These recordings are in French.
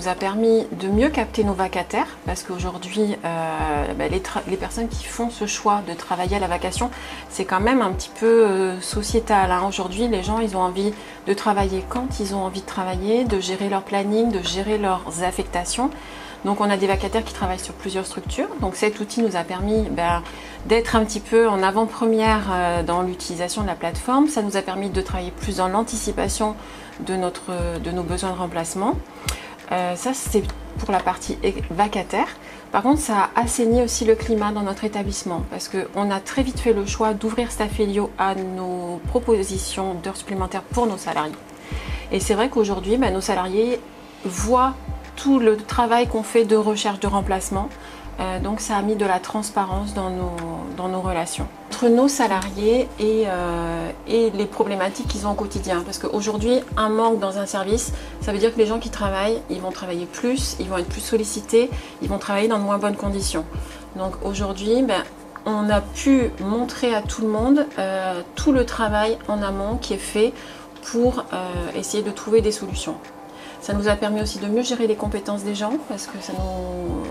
nous a permis de mieux capter nos vacataires parce qu'aujourd'hui, les personnes qui font ce choix de travailler à la vacation, c'est quand même un petit peu sociétal, hein. Aujourd'hui, les gens, ils ont envie de travailler quand ils ont envie de travailler, de gérer leur planning, de gérer leurs affectations. Donc on a des vacataires qui travaillent sur plusieurs structures. Donc cet outil nous a permis d'être un petit peu en avant-première dans l'utilisation de la plateforme. Ça nous a permis de travailler plus dans l'anticipation de nos besoins de remplacement. Ça c'est pour la partie vacataire. Par contre, ça a assaini aussi le climat dans notre établissement parce qu'on a très vite fait le choix d'ouvrir Staffelio à nos propositions d'heures supplémentaires pour nos salariés. Et c'est vrai qu'aujourd'hui, nos salariés voient tout le travail qu'on fait de recherche de remplacement. Donc ça a mis de la transparence dans nos relations. Entre nos salariés et les problématiques qu'ils ont au quotidien. Parce qu'aujourd'hui, un manque dans un service, ça veut dire que les gens qui travaillent, ils vont travailler plus, ils vont être plus sollicités, ils vont travailler dans de moins bonnes conditions. Donc aujourd'hui, on a pu montrer à tout le monde tout le travail en amont qui est fait pour essayer de trouver des solutions. Ça nous a permis aussi de mieux gérer les compétences des gens parce que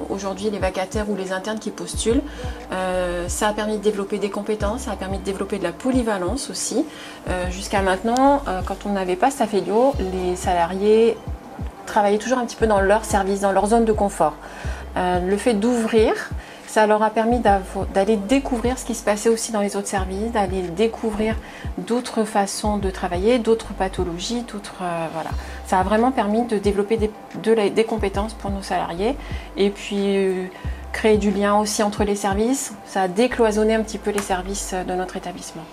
aujourd'hui les vacataires ou les internes qui postulent, ça a permis de développer des compétences, ça a permis de développer de la polyvalence aussi. Jusqu'à maintenant, quand on n'avait pas Staffelio, les salariés travaillaient toujours un petit peu dans leur service, dans leur zone de confort. Le fait d'ouvrir, ça leur a permis d'aller découvrir ce qui se passait aussi dans les autres services, d'aller découvrir d'autres façons de travailler, d'autres pathologies, voilà. Ça a vraiment permis de développer des compétences pour nos salariés et puis créer du lien aussi entre les services. Ça a décloisonné un petit peu les services de notre établissement.